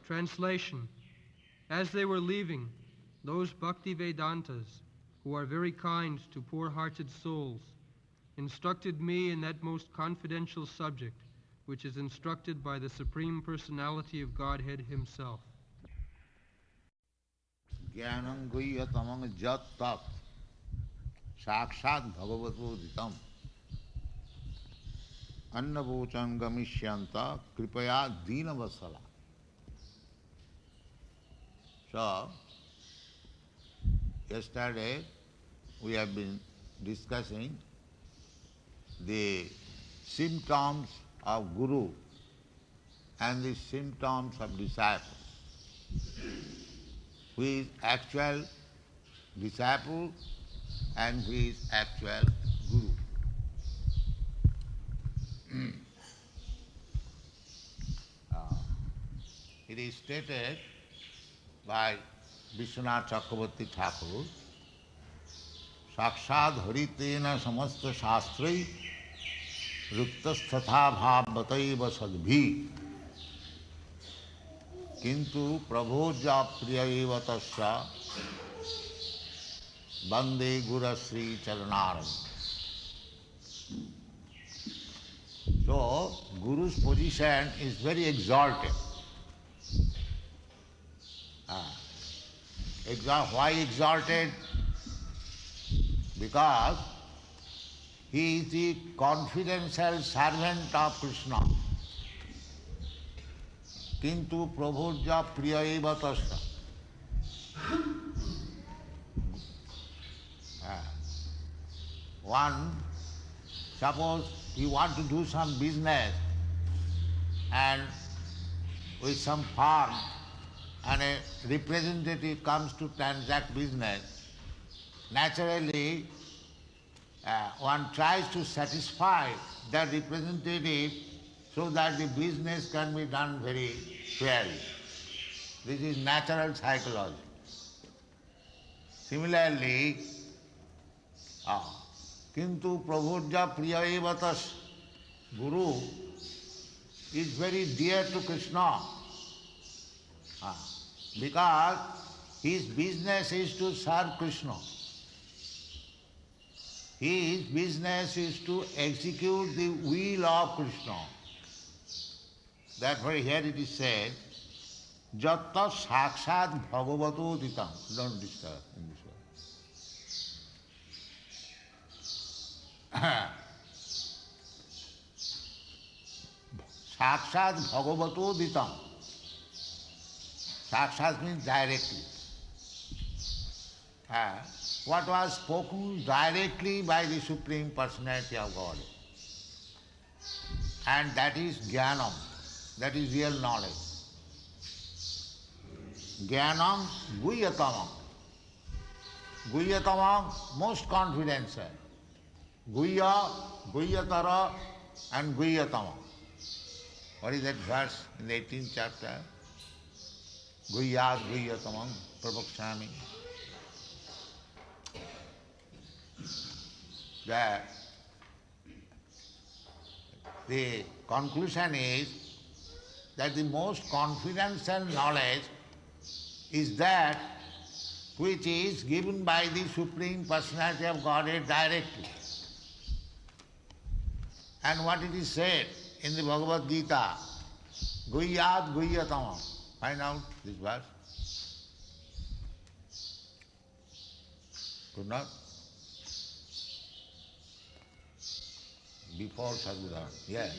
Translation. As they were leaving, those Bhakti Vedantas, who are very kind to poor-hearted souls, instructed me in that most confidential subject, which is instructed by the Supreme Personality of Godhead Himself. Jnanam guhyatamam jat tat sakshat bhagavato ditam annavocham gamishyanta kripaya dinavasala. So, yesterday we have been discussing the symptoms of Guru and the symptoms of disciple. Who is actual disciple and who is actual Guru. It is stated by Vishwanath Chakravarti Thakur, Sakshad Haritena Samasta Shastri Ruktastatha Bhavataiva Sadbhi Kintu Prabhoja Priyaiva Tasya Bande Gurasri Charanaram. So, Guru's position is very exalted. Why exalted? Because he is the confidential servant of Krishna. Kintu prabhoja priyaiva tasya. One, suppose you want to do some business and with some firm and a representative comes to transact business, naturally one tries to satisfy that representative so that the business can be done very fairly. This is natural psychology. Similarly, Kintu Prabhupada Priyaevatas, Guru is very dear to Krishna because his business is to serve Krishna. His business is to execute the will of Krishna. Therefore here it is said, Jatta Sakshat Bhagavato Ditam. Don't disturb in this way. Sakshat Bhagavato Ditam. Sakshat means directly. What was spoken directly by the Supreme Personality of God. And that is Jnanam, that is real knowledge. Jnanam Guhyatamam. Guhyatamam, most confidential. Guhya, Guhyatara and Guhyatamam. What is that verse in the 18th chapter? Guhyat Guhyatamam Prabhakshami. The conclusion is that the most confidential knowledge is that which is given by the Supreme Personality of Godhead directly. And what it is said in the Bhagavad Gita, Guhyat Guhyatamam. Find out this verse. Could not? Before Sadhudana. Yes.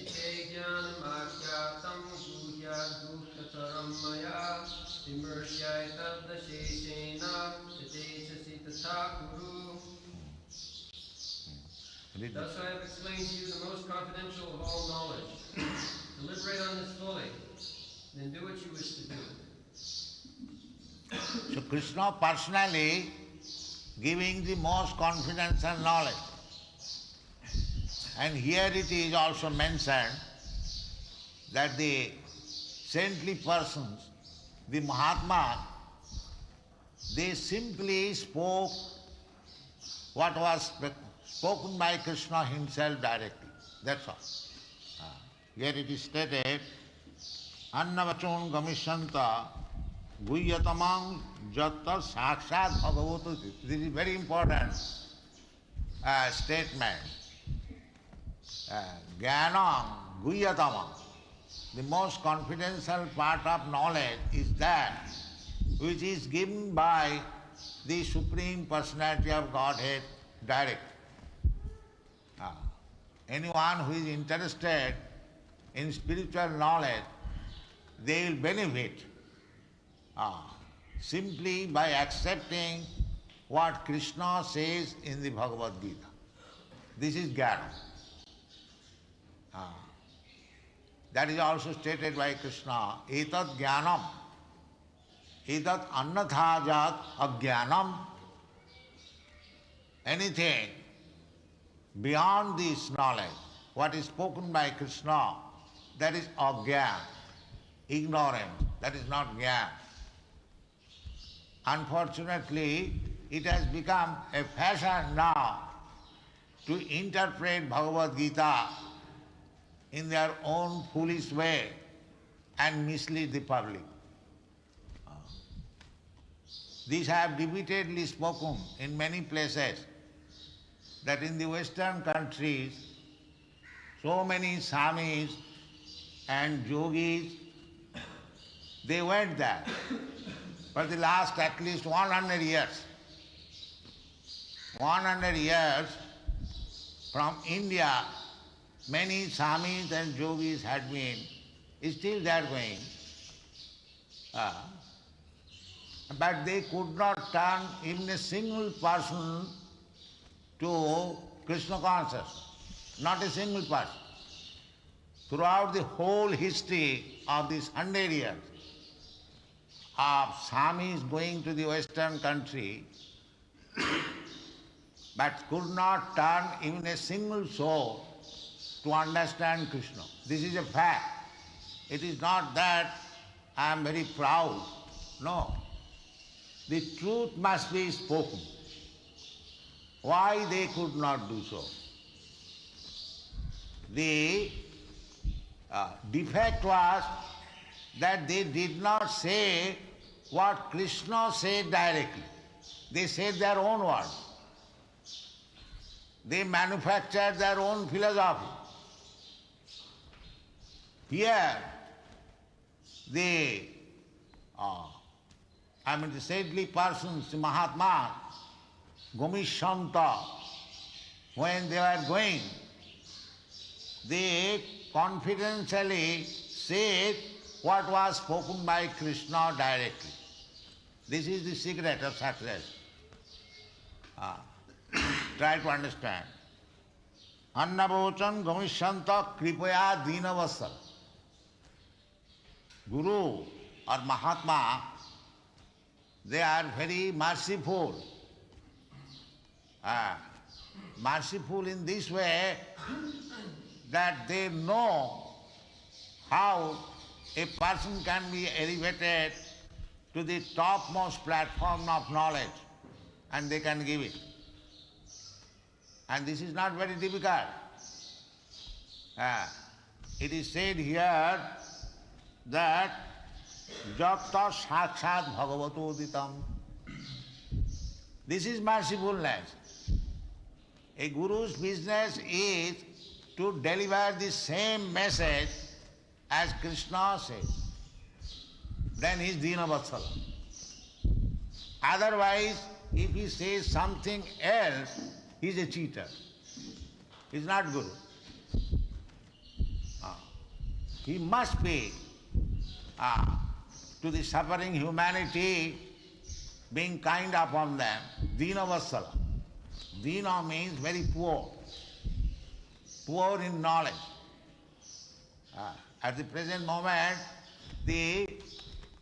Thus I have explained to you the most confidential of all knowledge. Deliberate on this fully, then do what you wish to do. So Krishna personally giving the most confidential knowledge. And here it is also mentioned that the saintly persons, the Mahatma, they simply spoke what was spoken by Krishna himself directly. That's all. Here it is stated, annavachon gamishanta guhyatamang jatta sakshat bhagavato. This is very important statement. Jnanam guhyatamam. The most confidential part of knowledge is that which is given by the Supreme Personality of Godhead direct. Anyone who is interested in spiritual knowledge, they will benefit simply by accepting what Krishna says in the Bhagavad Gita. This is Jnana. That is also stated by Krishna, etat jnanam, etat annathajat ajnanam. Anything beyond this knowledge, what is spoken by Krishna, that is ajnana, ignorance, that is not jnana. Unfortunately, it has become a fashion now to interpret Bhagavad Gita in their own foolish way and mislead the public. These I have repeatedly spoken in many places that in the Western countries, so many swamis and yogis, they went there for the last at least 100 years. 100 years from India, many swamis and yogis had been, still they are going. But they could not turn even a single person to Krishna consciousness. Not a single person. Throughout the whole history of these 100 years of swamis going to the Western country, but could not turn even a single soul to understand Krishna. This is a fact. It is not that I am very proud. No. The truth must be spoken. Why they could not do so? The defect was that they did not say what Krishna said directly. They said their own words. They manufactured their own philosophy. Here, the saintly persons, the Mahatma, Gomishanta, when they were going, they confidentially said what was spoken by Krishna directly. This is the secret of success. Try to understand. Annavochan Gomishanta Kripaya Dinavasal. Guru or Mahatma, they are very merciful. Merciful in this way that they know how a person can be elevated to the topmost platform of knowledge, and they can give it. And this is not very difficult. It is said here that Jatta Sakshat Bhagavato Ditam. This is mercifulness. A guru's business is to deliver the same message as Krishna says. Then he is Dina Vatsala. Otherwise, if he says something else, he is a cheater. He is not Guru. He must be to the suffering humanity, being kind upon them, Dina Vatsala. Dina means very poor, poor in knowledge. At the present moment,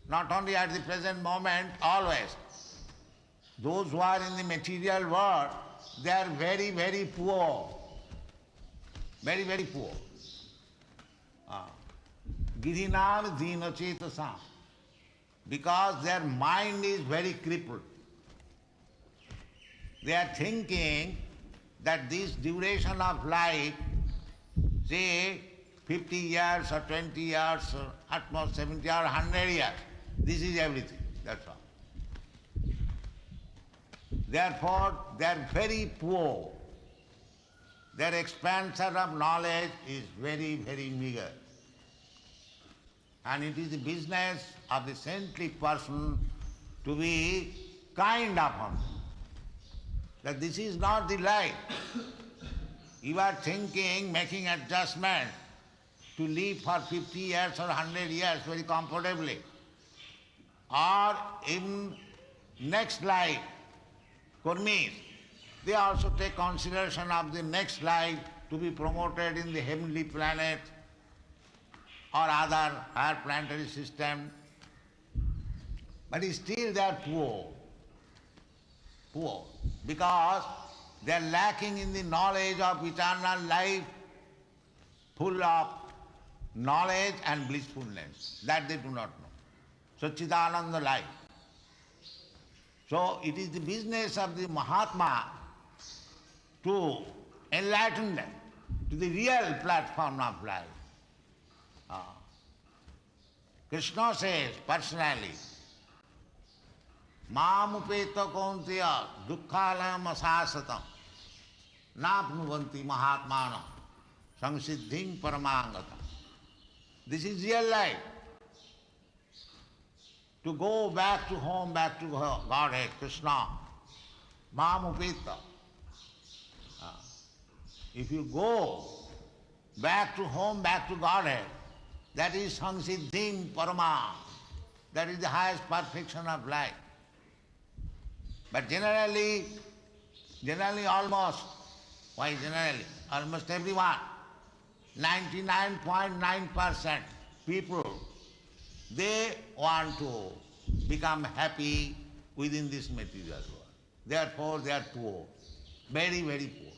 not only at the present moment, always, those who are in the material world, they are very, very poor. Very, very poor. Girinam Dina Chetasam. Because their mind is very crippled. They are thinking that this duration of life, say, 50 years or 20 years or at most 70 or 100 years. This is everything, that's all. Therefore, they are very poor. Their expansion of knowledge is very, very meager. And it is the business of the saintly person to be kind upon them. That this is not the life. You are thinking, making adjustment to live for 50 years or 100 years very comfortably. Or in next life, Kurmis, they also take consideration of the next life to be promoted in the heavenly planet or other higher planetary system. But still they are poor. Poor. Because they are lacking in the knowledge of eternal life, full of knowledge and blissfulness. That they do not know. Satchidananda life. So it is the business of the Mahatma to enlighten them to the real platform of life. Krishna says personally, Mamupeta kontiya dukkhalam asasatam napnuvanti mahatmana samsiddhim paramangata. This is real life. To go back to home, back to Godhead, Krishna, Mamupeta. If you go back to home, back to Godhead, that is samsiddhim parama. That is the highest perfection of life. But generally almost, why generally? Almost everyone, 99.9% people, they want to become happy within this material world. Therefore they are poor, very, very poor.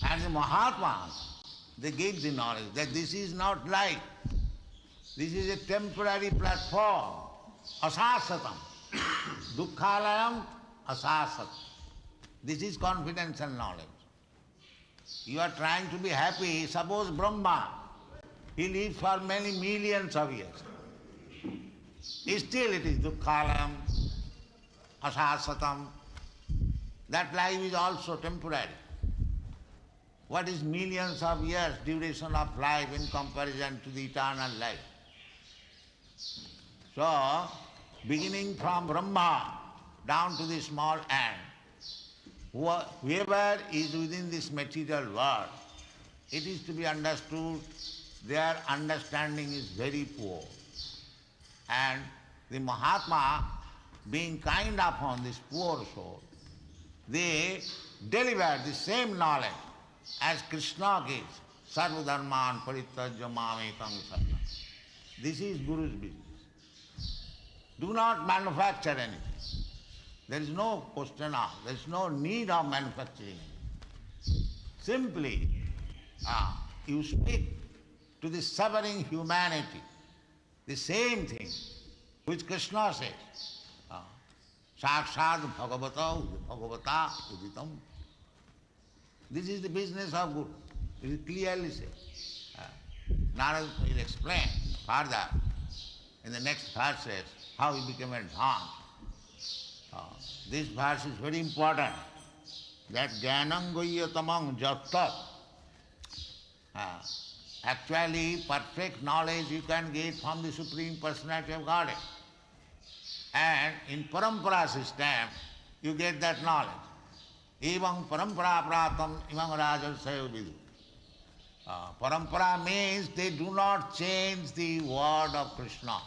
And the Mahatmas, they gave the knowledge that this is not life. This is a temporary platform, asasatam. Dukkhalayam asasatam. This is confidential knowledge. You are trying to be happy. Suppose Brahma, he lives for many millions of years. Still it is dukkhalayam, asasatam. That life is also temporary. What is millions of years duration of life in comparison to the eternal life? So, beginning from Brahma down to the small ant, whoever is within this material world, it is to be understood their understanding is very poor. And the Mahatma, being kind upon this poor soul, they deliver the same knowledge as Krishna gives, Sarva Dharman Parityajya Mamekam Saranam. This is Guru's business. Do not manufacture anything. There is no question of, there is no need of manufacturing anything. Simply, you speak to the suffering humanity the same thing which Krishna says. Sakshat Bhagavata Uditam. This is the business of Guru. It is clearly said. Narada will explain further in the next verses how he became advanced. This verse is very important. That Jnanam Guhyatamam Jattat. Actually, perfect knowledge you can get from the Supreme Personality of Godhead. And in Parampara system, you get that knowledge. Evam parampara pratam imam rajasayo vidu. Parampara means they do not change the word of Krishna.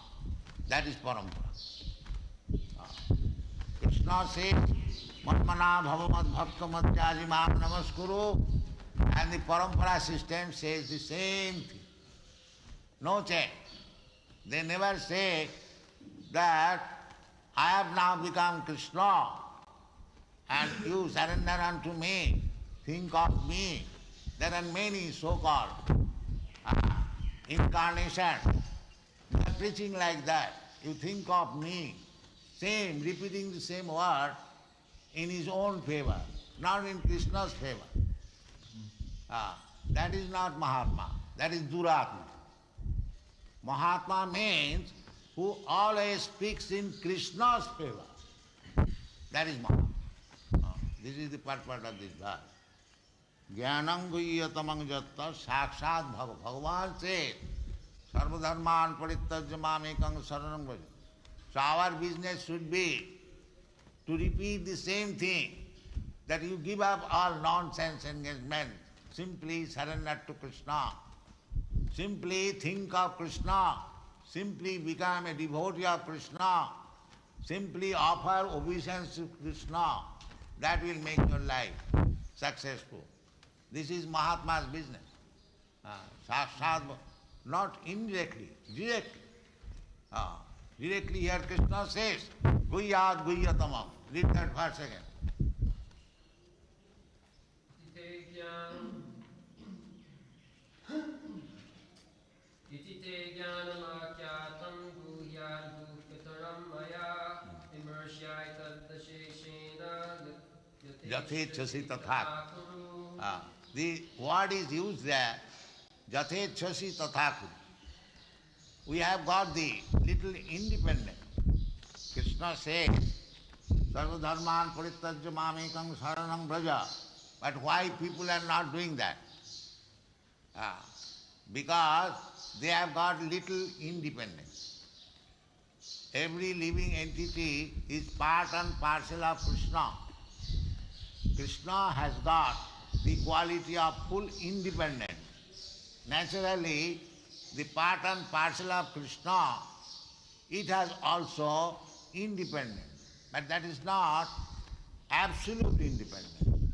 That is parampara. Krishna says, Manmana bhavamad bhakta madhyaji mam namaskuru, and the parampara system says the same thing. No change. They never say that I have now become Krishna and you surrender unto me, think of me. There are many so-called incarnations. They are preaching like that. You think of me. Same, repeating the same word in his own favor, not in Krishna's favor. That is not Mahatma, that is Duratma. Mahatma means who always speaks in Krishna's favor. That is Mahatma. This is the purport of this verse. Jnanam guhyatamang jatta sakshat Bhagavan says, Sarvadharman parittajya mamekang saranam bhaja. So our business should be to repeat the same thing, that you give up all nonsense engagement, simply surrender to Krishna, simply think of Krishna, simply become a devotee of Krishna, simply offer obeisance to Krishna. That will make your life successful. This is Mahatma's business. Sakshat, not indirectly, directly. Directly here Krishna says, Guhyat Guhyatamam. Read that verse again. Jathechasi tatha. The word is used there, Jathechasi tatha. We have got the little independence. Krishna says, Sarvadharman parittajya mamekam saranam braja. But why people are not doing that? Because they have got little independence. Every living entity is part and parcel of Krishna. Krishna has got the quality of full independence. Naturally, the part and parcel of Krishna, it has also independence. But that is not absolute independence.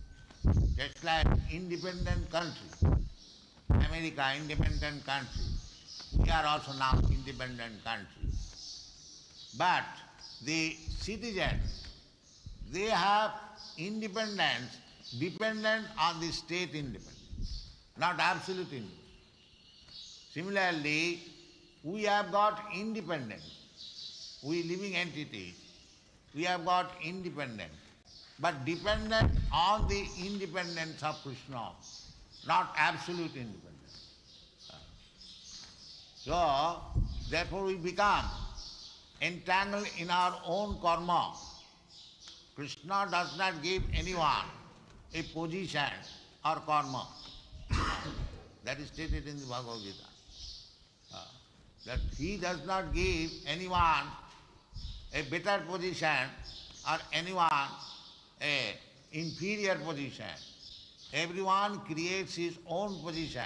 Just like independent country, America, independent country, we are also now independent country. But the citizens, they have independence dependent on the state independence, not absolute independence. Similarly, we have got independence. We living entities, we have got independence, but dependent on the independence of Krishna, not absolute independence. So, therefore we become entangled in our own karma. Krishna does not give anyone a position or karma. That is stated in the Bhagavad Gita. That he does not give anyone a better position or anyone a inferior position. Everyone creates his own position.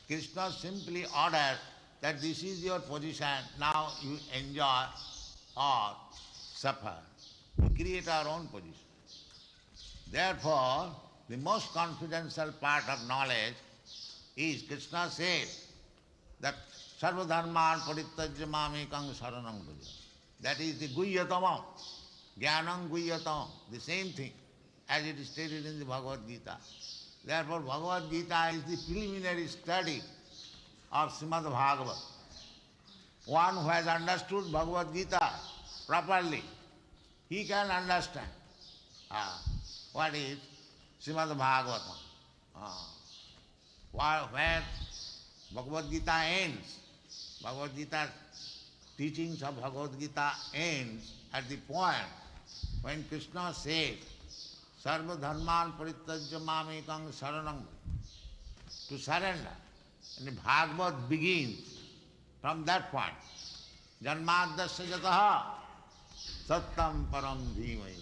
Krishna simply orders that this is your position, now you enjoy or suffer. We create our own position. Therefore, the most confidential part of knowledge is, Krishna says that Sarvadharman parittajya mamekam saranam bhaja. That is the guhyatamam, jnanam guhyatamam, the same thing as it is stated in the Bhagavad Gita. Therefore, Bhagavad Gita is the preliminary study of Srimad Bhagavad. One who has understood Bhagavad Gita properly, he can understand what is Srimad Bhagavatam. Where Bhagavad Gita ends, Bhagavad Gita teachings of Bhagavad Gita ends at the point when Krishna says, Sarva dharman parittajya mamekam saranam, to surrender. And the Bhagavad begins from that point. Janmadasya jataha sattam param dhimai.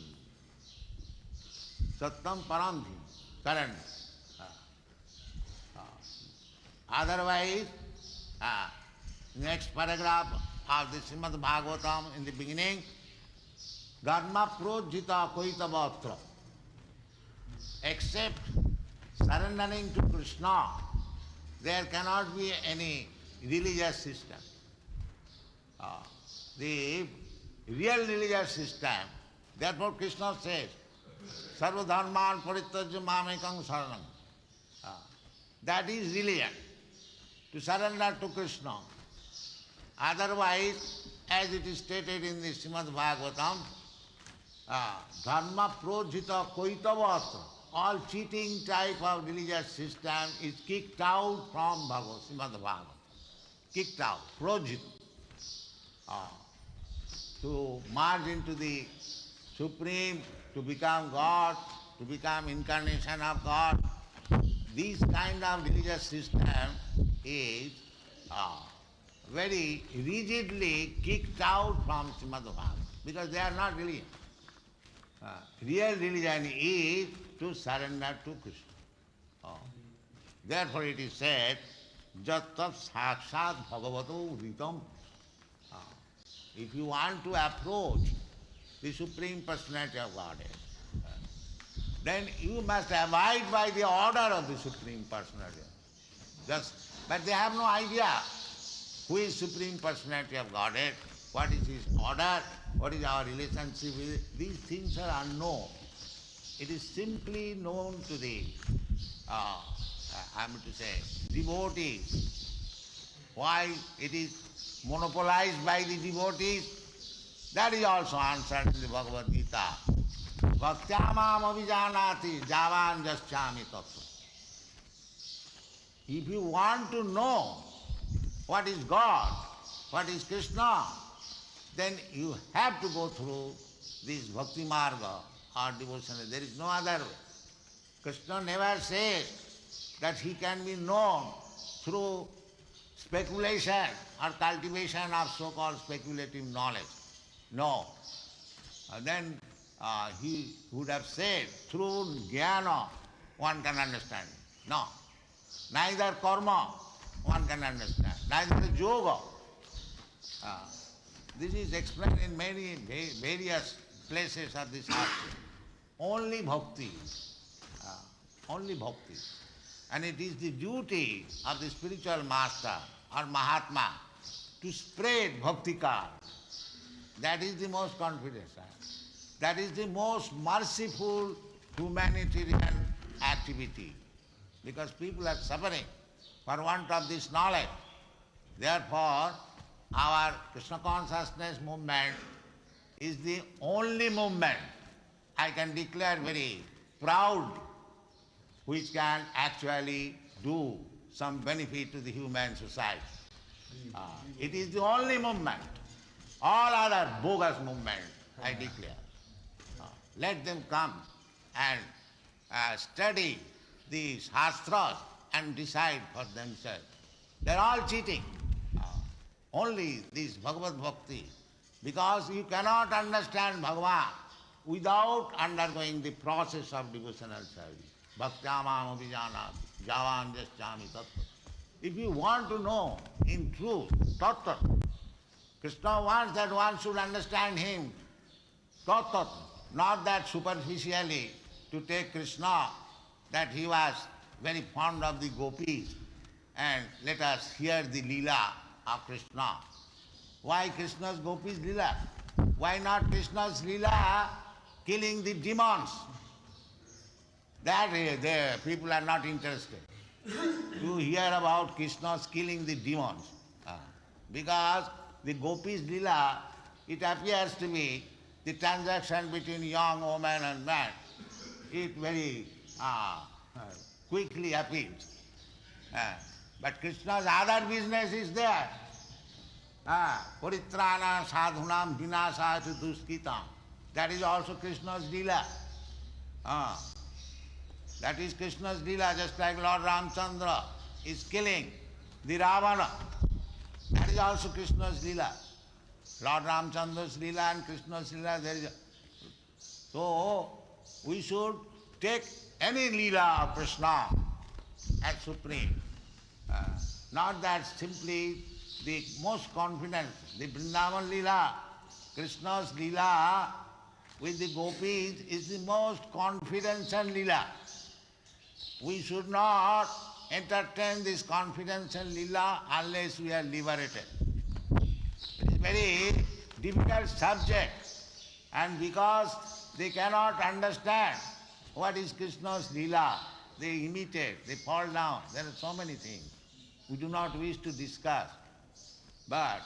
Sattam param dhimai. Surrender. Otherwise, next paragraph of the Srimad Bhagavatam in the beginning, Dharma projita koitavatra. Except surrendering to Krishna, there cannot be any religious system. The real religious system, therefore Krishna says, Sarva dharman parittajya mamekam saranam. That is religion, to surrender to Krishna. Otherwise, as it is stated in the Srimad Bhagavatam, dharma projita koitavatra. all cheating type of religious system is kicked out from Srimad Bhagavatam. Kicked out, projit, to merge into the Supreme, to become God, to become incarnation of God. This kind of religious system is very rigidly kicked out from Srimad Bhagavatam because they are not religion. Real religion is to surrender to Krishna. Therefore it is said, Jat-tat sakshat bhagavato vritam. If you want to approach the Supreme Personality of Godhead, then you must abide by the order of the Supreme Personality. But they have no idea who is Supreme Personality of Godhead, what is his order, what is our relationship with it. These things are unknown. It is simply known to the, devotees. Why it is monopolized by the devotees, that is also answered in the Bhagavad Gita. Bhaktyamam abhijanati javan jasyami tattva. If you want to know what is God, what is Krishna, then you have to go through this bhakti marga or devotion. There is no other way. Krishna never says that he can be known through speculation or cultivation of so-called speculative knowledge. No. Then he would have said, through jnana one can understand. No. Neither karma one can understand, neither yoga. This is explained in many various places of this Shastra. Only bhakti. Only bhakti. And it is the duty of the spiritual master or Mahatma to spread bhakti card. That is the most confident. That is the most merciful humanitarian activity. Because people are suffering for want of this knowledge. Therefore, our Krishna consciousness movement is the only movement, I can declare very proud, which can actually do some benefit to the human society. It is the only movement. All other bogus movement, I declare. Let them come and study the Shastras and decide for themselves. They are all cheating. Only this Bhagavad Bhakti. Because you cannot understand Bhagavan without undergoing the process of devotional service. Bhaktyamam abhijanati javan jasyami tattva. If you want to know in truth, tattva, Krishna wants that one should understand him, tattva, not that superficially to take Krishna, that he was very fond of the gopis, and let us hear the Leela of Krishna. Why Krishna's gopis Leela? Why not Krishna's Leela killing the demons? That the people are not interested to hear about Krishna's killing the demons. Because the gopis Leela, it appears to be the transaction between young woman and man. It very quickly appeals. But Krishna's other business is there. Paritrana sadhunam vinasa duskitam. That is also Krishna's Leela. That is Krishna's Leela, just like Lord Ramchandra is killing the Ravana. That is also Krishna's Leela. Lord Ramchandra's Leela and Krishna's Leela, there is So, we should take any Leela of Krishna as supreme. Not that simply the most confident, the Vrindavan Leela, Krishna's Leela with the gopis is the most confidential Leela. We should not entertain this confidential Leela unless we are liberated. It is a very difficult subject, and because they cannot understand what is Krishna's Leela, they imitate, they fall down. There are so many things we do not wish to discuss. But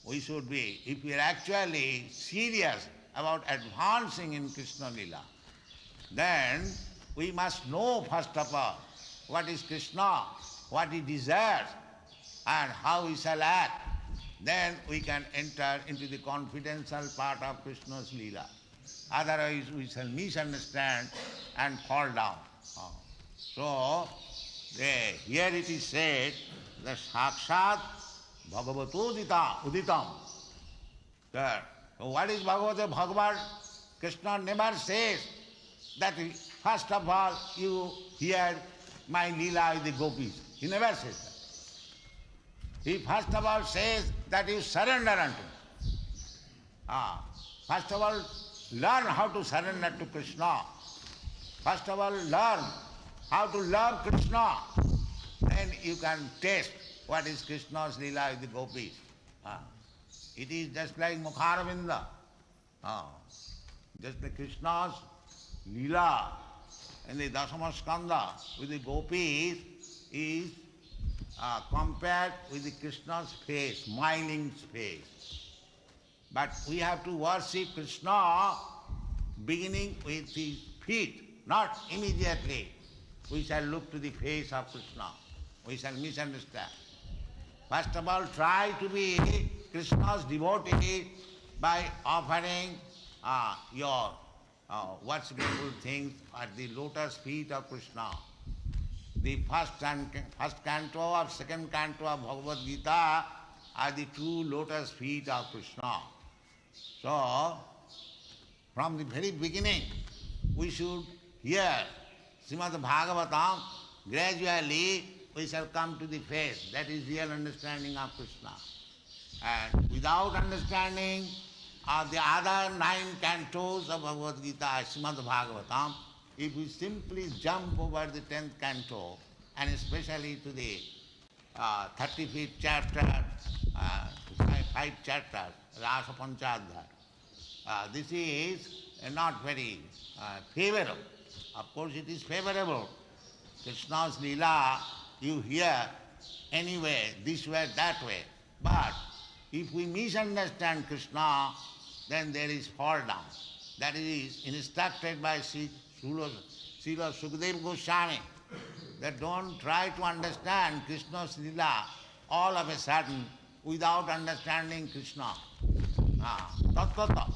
we should be, if we are actually serious about advancing in Krishna Leela, then we must know first of all what is Krishna, what he desires, and how he shall act. Then we can enter into the confidential part of Krishna's Leela. Otherwise we shall misunderstand and fall down. So, here it is said that Sakshat Bhagavato Uditam. So what is Bhagavata? Bhagavan, Krishna never says that first of all you hear my Leela with the gopis. He never says that. He first of all says that you surrender unto me. First of all, learn how to surrender to Krishna. First of all, learn how to love Krishna. Then you can taste what is Krishna's Leela with the gopis. It is just like Mukharavinda. Just like Krishna's Leela in the Dasama Skanda with the gopis is compared with the Krishna's face, smiling face. But we have to worship Krishna beginning with his feet, not immediately. We shall look to the face of Krishna. We shall misunderstand. First of all, try to be Krishna's devotee by offering your worshipable things at the lotus feet of Krishna. The first canto or second canto of Bhagavad Gita are the two lotus feet of Krishna. So, from the very beginning, we should hear Srimad Bhagavatam. Gradually, we shall come to the face. That is real understanding of Krishna. And without understanding of the other 9 cantos of Bhagavad Gita, Srimad Bhagavatam, if we simply jump over the 10th canto, and especially to the 35th chapter, 5 chapters, Rasa Panchadhyaya, this is not very favorable. Of course it is favorable. Krishna's Leela, you hear anyway, this way, that way. But if we misunderstand Krishna, then there is fall down. That is instructed by Srila Sukadeva Goswami, that don't try to understand Krishna's Leela all of a sudden without understanding Krishna. Tattva.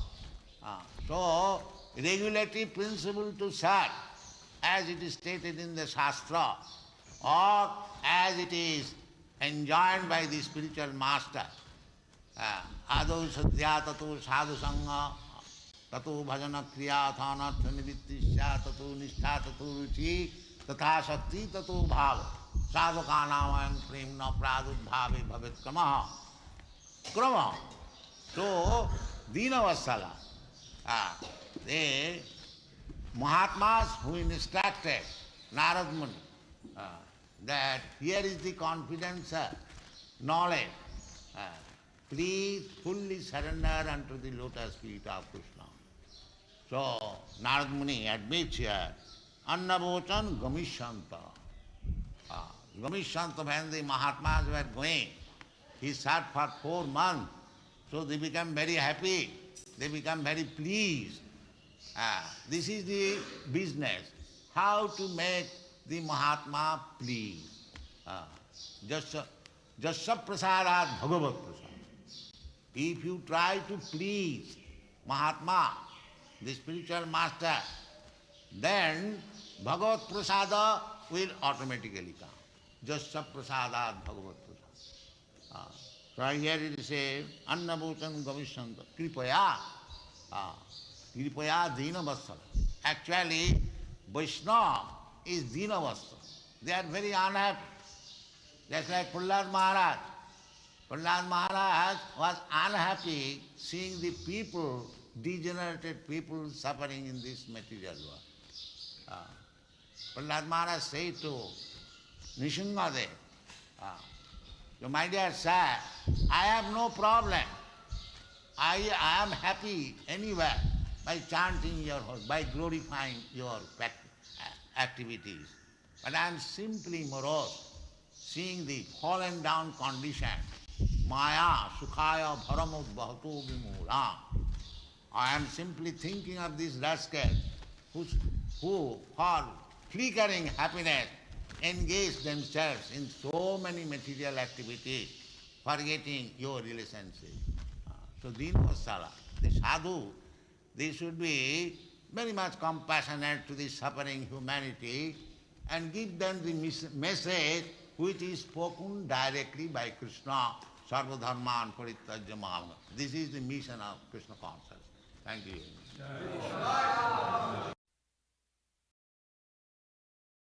So, regulative principle to serve, as it is stated in the Shastra, or as it is enjoined by the spiritual master. Ado sadhya tato sadhu sangha, tato bhajana kriya thanartha nivittisya, tato nishtha tato ruchi, tatha shakti tato bhava, sadhukanamam premna pradudbhave bhavet kramaha. Krama. So, Dinavasala, the Mahatmas who instructed Narad Muni, that here is the confidence, knowledge. Please fully surrender unto the lotus feet of Krishna. So, Narad Muni admits here, Annavochan Gamishanta. Gamishanta, when the Mahatmas were going, he sat for 4 months, so they become very happy, they become very pleased. This is the business, how to make the Mahatma pleased. Jasya prasadat bhagavat prasad. If you try to please Mahatma, the spiritual master, then bhagavat prasada will automatically come. Jasya prasadat bhagavat prasad. So here it is said, Annabhutan Gavishanta, Kripaya. Kripaya Dinavasala. Actually, Vaishnava is Dinavasala. They are very unhappy. Just like Prahlad Maharaj. Prahlad Maharaj was unhappy seeing the people, degenerated people suffering in this material world. Prahlad Maharaj said to Nishingadev, so my dear sir, I have no problem. I am happy anywhere by chanting your whole, by glorifying your activities. But I am simply morose, seeing the fallen down condition. Maya sukhaya bharamut bhato vimura. I am simply thinking of this rascal whose who for flickering happiness engage themselves in so many material activities, forgetting your relationship. So Dinvasala, the sadhu, they should be very much compassionate to the suffering humanity and give them the message which is spoken directly by Krishna, Sarva Dharman Parityajya Mam. This is the mission of Krishna consciousness. Thank you.